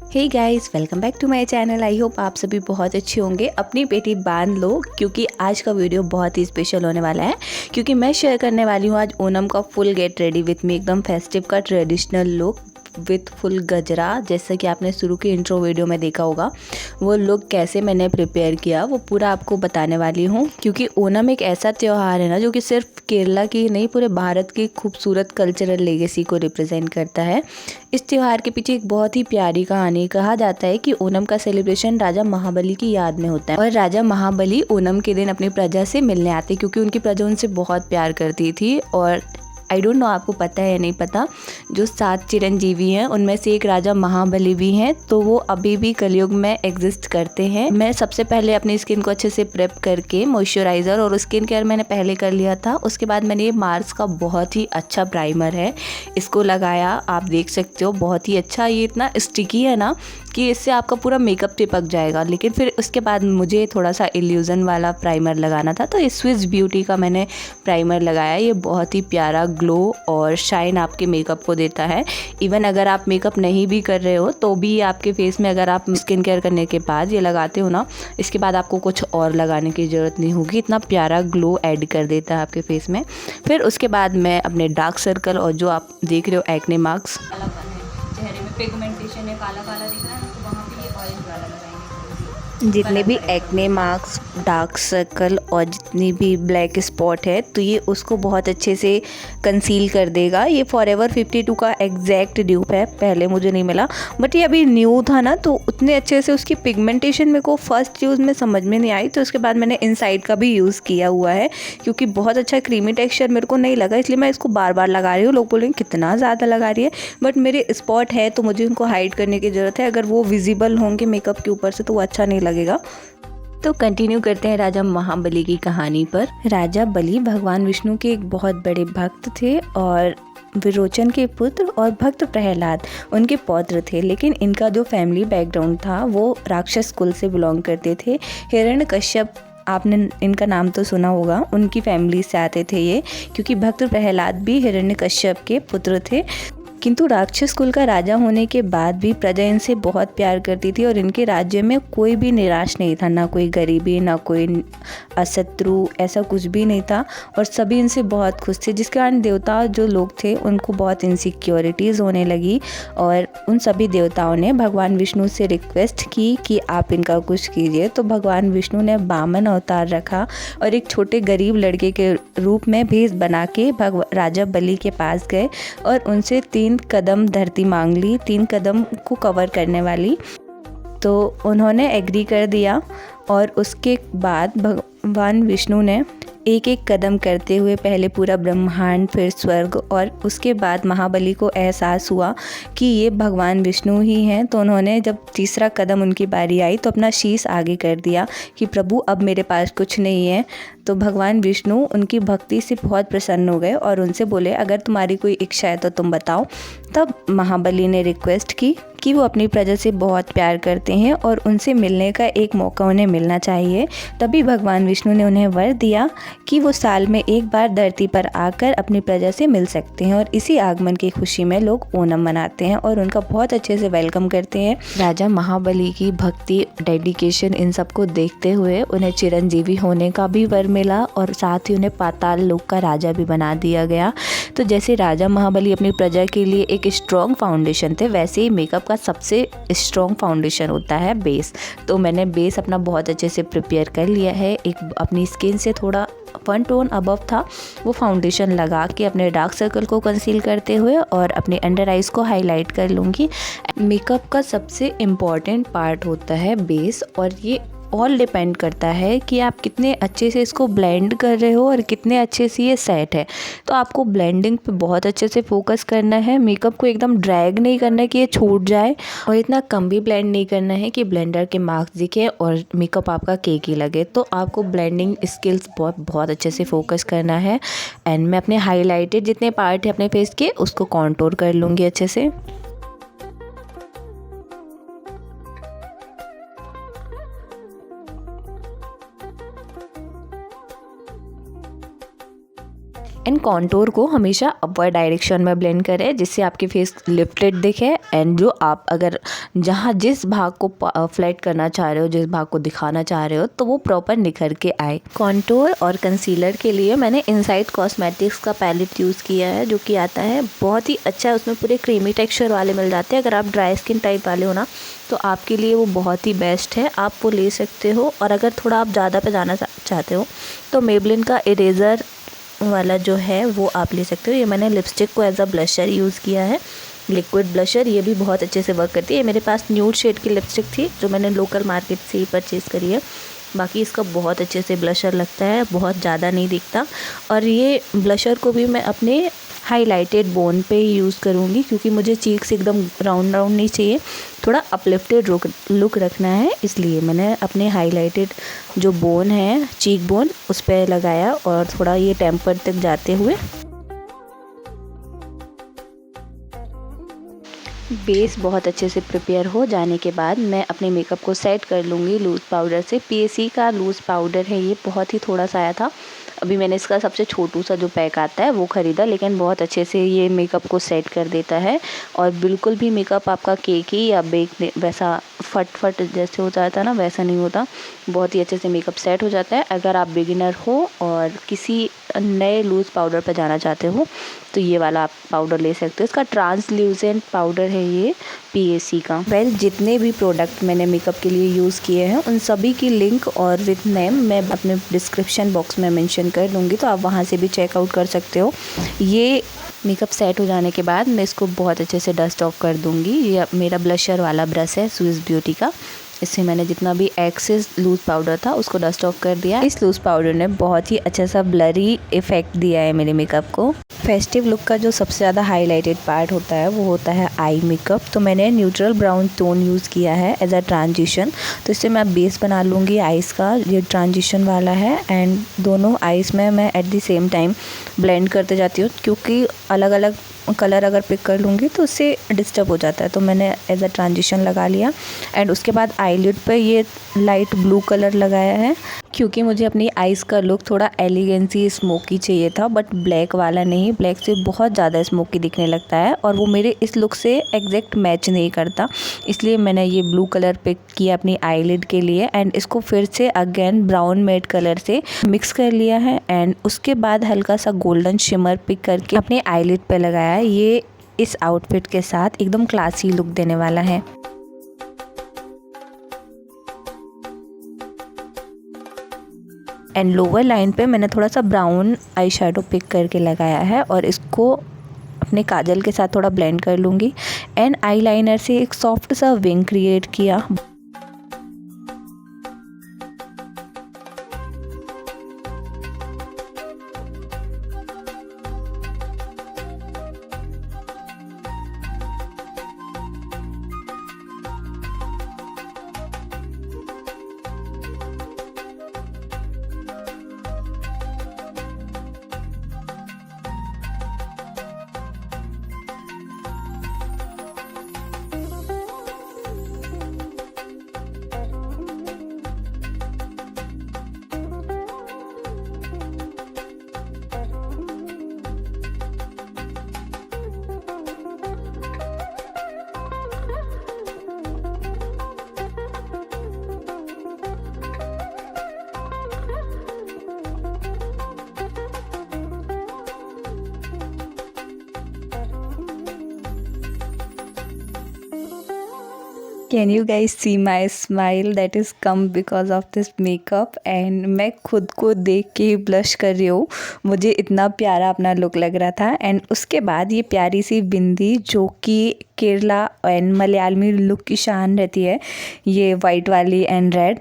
Hey guys, welcome back to my channel. I hope आप सभी बहुत अच्छे होंगे। अपनी पेटी बांध लो क्योंकि आज का वीडियो बहुत ही स्पेशल होने वाला है, क्योंकि मैं शेयर करने वाली हूँ आज ओनम का full get ready with me, एकदम फेस्टिव का ट्रेडिशनल लुक विथ फुल गजरा। जैसा कि आपने शुरू की इंट्रो वीडियो में देखा होगा, वो लुक कैसे मैंने प्रिपेयर किया वो पूरा आपको बताने वाली हूँ। क्योंकि ओनम एक ऐसा त्यौहार है ना जो कि सिर्फ केरला की नहीं, पूरे भारत की खूबसूरत कल्चरल लेगेसी को रिप्रेजेंट करता है। इस त्यौहार के पीछे एक बहुत ही प्यारी कहानी। कहा जाता है कि ओनम का सेलिब्रेशन राजा महाबली की याद में होता है, और राजा महाबली ओनम के दिन अपनी प्रजा से मिलने आते क्योंकि उनकी प्रजा उनसे बहुत प्यार करती थी। और आई डोंट नो आपको पता है या नहीं पता, जो 7 चिरंजीवी हैं उनमें से एक राजा महाबली भी हैं, तो वो अभी भी कलयुग में एग्जिस्ट करते हैं। मैं सबसे पहले अपनी स्किन को अच्छे से प्रेप करके मॉइस्चराइज़र और स्किन केयर मैंने पहले कर लिया था। उसके बाद मैंने ये मार्स का बहुत ही अच्छा प्राइमर है, इसको लगाया। आप देख सकते हो बहुत ही अच्छा, ये इतना स्टिकी है ना कि इससे आपका पूरा मेकअप चिपक जाएगा। लेकिन फिर उसके बाद मुझे थोड़ा सा इल्यूज़न वाला प्राइमर लगाना था, तो इस स्विस ब्यूटी का मैंने प्राइमर लगाया। ये बहुत ही प्यारा ग्लो और शाइन आपके मेकअप को देता है। इवन अगर आप मेकअप नहीं भी कर रहे हो तो भी आपके फेस में, अगर आप स्किन केयर करने के बाद ये लगाते हो ना, इसके बाद आपको कुछ और लगाने की ज़रूरत नहीं होगी। इतना प्यारा ग्लो ऐड कर देता है आपके फेस में। फिर उसके बाद मैं अपने डार्क सर्कल और जो आप देख रहे हो एक्ने मार्क्स, चेहरे में पिगमेंटेशन है, काला काला दिख रहा है ना, तो वहाँ पे ये ऑरेंज वाला लगाएंगे। जितने भी एक्ने मार्क्स, डार्क सर्कल और जितनी भी ब्लैक स्पॉट है, तो ये उसको बहुत अच्छे से कंसील कर देगा। ये फॉरएवर 52 का एग्जैक्ट ड्यूप है, पहले मुझे नहीं मिला, बट ये अभी न्यू था ना, तो उतने अच्छे से उसकी पिगमेंटेशन मेरे को फर्स्ट यूज़ में समझ में नहीं आई। तो उसके बाद मैंने इनसाइड का भी यूज़ किया हुआ है, क्योंकि बहुत अच्छा क्रीमी टेक्सचर मेरे को नहीं लगा, इसलिए मैं इसको बार बार लगा रही हूँ। लोग बोलेंगे कितना ज़्यादा लगा रही है, बट मेरे स्पॉट है तो मुझे उनको हाइड करने की ज़रूरत है। अगर वो विजिबल होंगे मेकअप के ऊपर से तो वो अच्छा नहीं लगेगा। तो कंटिन्यू करते हैं राजा महाबली की कहानी पर। राजा बलि भगवान विष्णु के एक बहुत बड़े भक्त थे, और विरोचन के पुत्र और भक्त प्रहलाद उनके पौत्र थे। लेकिन इनका जो फैमिली बैकग्राउंड था वो राक्षस कुल से बिलोंग करते थे। हिरण्यकश्यप, आपने इनका नाम तो सुना होगा, उनकी फैमिली से आते थे ये, क्योंकि भक्त प्रहलाद भी हिरण्यकश्यप के पुत्र थे। किंतु राक्षस कुल का राजा होने के बाद भी प्रजा इनसे बहुत प्यार करती थी, और इनके राज्य में कोई भी निराश नहीं था, ना कोई गरीबी, ना कोई अशत्रु, ऐसा कुछ भी नहीं था, और सभी इनसे बहुत खुश थे। जिसके कारण देवता जो लोग थे उनको बहुत इनसिक्योरिटीज़ होने लगी, और उन सभी देवताओं ने भगवान विष्णु से रिक्वेस्ट की कि आप इनका कुछ कीजिए। तो भगवान विष्णु ने वामन अवतार रखा और एक छोटे गरीब लड़के के रूप में भेष बना के राजा बलि के पास गए और उनसे 3 कदम धरती मांग ली, 3 कदम को कवर करने वाली। तो उन्होंने एग्री कर दिया, और उसके बाद भगवान विष्णु ने एक एक कदम करते हुए पहले पूरा ब्रह्मांड, फिर स्वर्ग, और उसके बाद महाबली को एहसास हुआ कि ये भगवान विष्णु ही हैं। तो उन्होंने जब तीसरा कदम उनकी बारी आई तो अपना शीश आगे कर दिया कि प्रभु अब मेरे पास कुछ नहीं है। तो भगवान विष्णु उनकी भक्ति से बहुत प्रसन्न हो गए और उनसे बोले, अगर तुम्हारी कोई इच्छा है तो तुम बताओ। तब महाबली ने रिक्वेस्ट की कि वो अपनी प्रजा से बहुत प्यार करते हैं और उनसे मिलने का एक मौका उन्हें मिलना चाहिए। तभी भगवान विष्णु ने उन्हें वर दिया कि वो साल में एक बार धरती पर आकर अपनी प्रजा से मिल सकते हैं, और इसी आगमन की खुशी में लोग ओनम मनाते हैं और उनका बहुत अच्छे से वेलकम करते हैं। राजा महाबली की भक्ति, डेडिकेशन, इन सबको देखते हुए उन्हें चिरंजीवी होने का भी वर मिला, और साथ ही उन्हें पाताल लोक का राजा भी बना दिया गया। तो जैसे राजा महाबली अपनी प्रजा के लिए एक स्ट्रॉन्ग फाउंडेशन थे, वैसे ही मेकअप का सबसे स्ट्रॉन्ग फाउंडेशन होता है बेस। तो मैंने बेस अपना बहुत अच्छे से प्रिपेयर कर लिया है। एक अपनी स्किन से थोड़ा 1 टोन अबव था वो फाउंडेशन लगा के अपने डार्क सर्कल को कंसील करते हुए और अपने अंडर आइज़ को हाईलाइट कर लूँगी। मेकअप का सबसे इम्पॉर्टेंट पार्ट होता है बेस, और ये ऑल डिपेंड करता है कि आप कितने अच्छे से इसको ब्लेंड कर रहे हो और कितने अच्छे से ये सेट है। तो आपको ब्लेंडिंग पे बहुत अच्छे से फोकस करना है। मेकअप को एकदम ड्रैग नहीं करना है कि ये छूट जाए, और इतना कम भी ब्लेंड नहीं करना है कि ब्लेंडर के मार्क्स दिखे और मेकअप आपका केकी लगे। तो आपको ब्लेंडिंग स्किल्स बहुत अच्छे से फोकस करना है। एंड मैं अपने हाईलाइटेड जितने पार्ट है अपने फेस के उसको कॉन्टोर कर लूँगी अच्छे से। एंड कॉन्टोर को हमेशा अपवर्ड डायरेक्शन में ब्लेंड करें जिससे आपकी फेस लिफ्टेड दिखे एंड जो आप अगर जिस भाग को फ्लैट करना चाह रहे हो, जिस भाग को दिखाना चाह रहे हो, तो वो प्रॉपर निखर के आए। कॉन्टोर और कंसीलर के लिए मैंने इनसाइड कॉस्मेटिक्स का पैलेट यूज़ किया है जो कि आता है बहुत ही अच्छा है। उसमें पूरे क्रीमी टेक्सचर वाले मिल जाते हैं। अगर आप ड्राई स्किन टाइप वाले हो ना तो आपके लिए वो बहुत ही बेस्ट है, आप वो ले सकते हो। और अगर थोड़ा आप ज़्यादा पे जाना चाहते हो तो मेबलिन का इरेज़र वाला जो है वो आप ले सकते हो। ये मैंने लिपस्टिक को एज अ ब्लशर यूज़ किया है, लिक्विड ब्लशर। ये भी बहुत अच्छे से वर्क करती है। मेरे पास न्यूड शेड की लिपस्टिक थी जो मैंने लोकल मार्केट से ही परचेज़ करी है। बाकी इसका बहुत अच्छे से ब्लशर लगता है, बहुत ज़्यादा नहीं दिखता। और ये ब्लशर को भी मैं अपने हाईलाइटेड बोन पे ही यूज़ करूँगी क्योंकि मुझे चीक्स एकदम राउंड राउंड नहीं चाहिए, थोड़ा अपलिफ्टेड लुक रखना है। इसलिए मैंने अपने हाईलाइटेड जो बोन है, चीक बोन, उस पर लगाया और थोड़ा ये टेम्पर तक जाते हुए बेस बहुत अच्छे से प्रिपेयर हो जाने के बाद मैं अपने मेकअप को सेट कर लूँगी लूज़ पाउडर से। पीएसी का लूज़ पाउडर है, ये बहुत ही थोड़ा सा आया था। अभी मैंने इसका सबसे छोटू सा जो पैक आता है वो ख़रीदा, लेकिन बहुत अच्छे से ये मेकअप को सेट कर देता है। और बिल्कुल भी मेकअप आपका केकी या बेक वैसा फट जैसे हो जाता है ना, वैसा नहीं होता। बहुत ही अच्छे से मेकअप सेट हो जाता है। अगर आप बिगिनर हो और किसी नए लूज़ पाउडर पर जाना चाहते हो तो ये वाला आप पाउडर ले सकते हो। इसका ट्रांसल्यूसेंट पाउडर है ये पीएसी का। जितने भी प्रोडक्ट मैंने मेकअप के लिए यूज़ किए हैं उन सभी की लिंक और विथ नेम मैं अपने डिस्क्रिप्शन बॉक्स में मेंशन कर दूँगी, तो आप वहाँ से भी चेकआउट कर सकते हो। ये मेकअप सेट हो जाने के बाद मैं इसको बहुत अच्छे से डस्ट ऑफ कर दूँगी। ये मेरा ब्लशर वाला ब्रश है स्विस ब्यूटी का। इससे मैंने जितना भी एक्सेस लूज़ पाउडर था उसको डस्ट ऑफ कर दिया। इस लूज़ पाउडर ने बहुत ही अच्छा सा ब्लरी इफ़ेक्ट दिया है मेरे मेकअप को। फेस्टिव लुक का जो सबसे ज़्यादा हाईलाइटेड पार्ट होता है वो होता है आई मेकअप। तो मैंने न्यूट्रल ब्राउन टोन यूज़ किया है एज अ ट्रांजिशन। तो इससे मैं बेस बना लूँगी आइज़ का, ये ट्रांजिशन वाला है। एंड दोनों आइज़ में मैं at the same time blend करते जाती हूँ क्योंकि अलग अलग कलर अगर पिक कर लूँगी तो उससे डिस्टर्ब हो जाता है। तो मैंने एज अ ट्रांजिशन लगा लिया। एंड उसके बाद आईलिड पे ये लाइट ब्लू कलर लगाया है क्योंकि मुझे अपनी आइज़ का लुक थोड़ा एलिगेंसी स्मोकी चाहिए था, बट ब्लैक वाला नहीं। ब्लैक से बहुत ज़्यादा स्मोकी दिखने लगता है और वो मेरे इस लुक से एग्जैक्ट मैच नहीं करता। इसलिए मैंने ये ब्लू कलर पिक किया अपनी आईलिड के लिए एंड इसको फिर से अगेन ब्राउन मेड कलर से मिक्स कर लिया है। एंड उसके बाद हल्का सा गोल्डन शिमर पिक करके अपने आईलिड पे लगाया है। ये इस आउटफिट के साथ एकदम क्लासी लुक देने वाला है। एंड लोअर लाइन पे मैंने थोड़ा सा ब्राउन आई शेडो पिक करके लगाया है और इसको अपने काजल के साथ थोड़ा ब्लेंड कर लूँगी। एंड आई लाइनर से एक सॉफ्ट सा विंग क्रिएट किया। Can you guys see my smile that is come because of this makeup? And मैं खुद को देख के ब्लश कर रही हूँ, मुझे इतना प्यारा अपना लुक लग रहा था। एंड उसके बाद ये प्यारी सी बिंदी जो कि केरला एंड मलयालमी लुक की शान रहती है, ये वाइट वाली एंड रेड,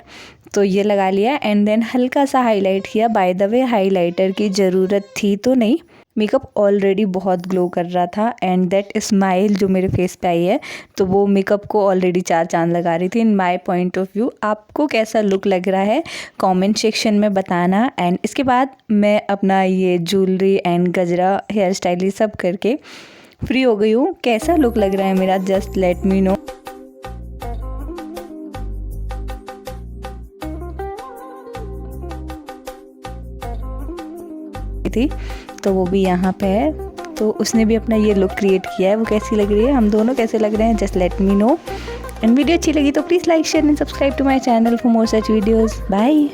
तो ये लगा लिया। एंड देन हल्का सा हाईलाइट किया। बाय द वे हाईलाइटर की ज़रूरत थी तो नहीं, मेकअप ऑलरेडी बहुत ग्लो कर रहा था। एंड दैट स्माइल जो मेरे फेस पे आई है तो वो मेकअप को ऑलरेडी 4 चांद लगा रही थी in my point of view. आपको कैसा लुक लग रहा है कमेंट सेक्शन में बताना। एंड इसके बाद मैं अपना ये ज्वेलरी एंड गजरा हेयर स्टाइल ये सब करके फ्री हो गई हूँ। कैसा लुक लग रहा है मेरा जस्ट लेट मी नो। थी तो वो भी यहाँ पे है, तो उसने भी अपना ये लुक क्रिएट किया है। वो कैसी लग रही है, हम दोनों कैसे लग रहे हैं, just let me know. And video अच्छी लगी तो please like share and subscribe to my channel for more such videos. Bye.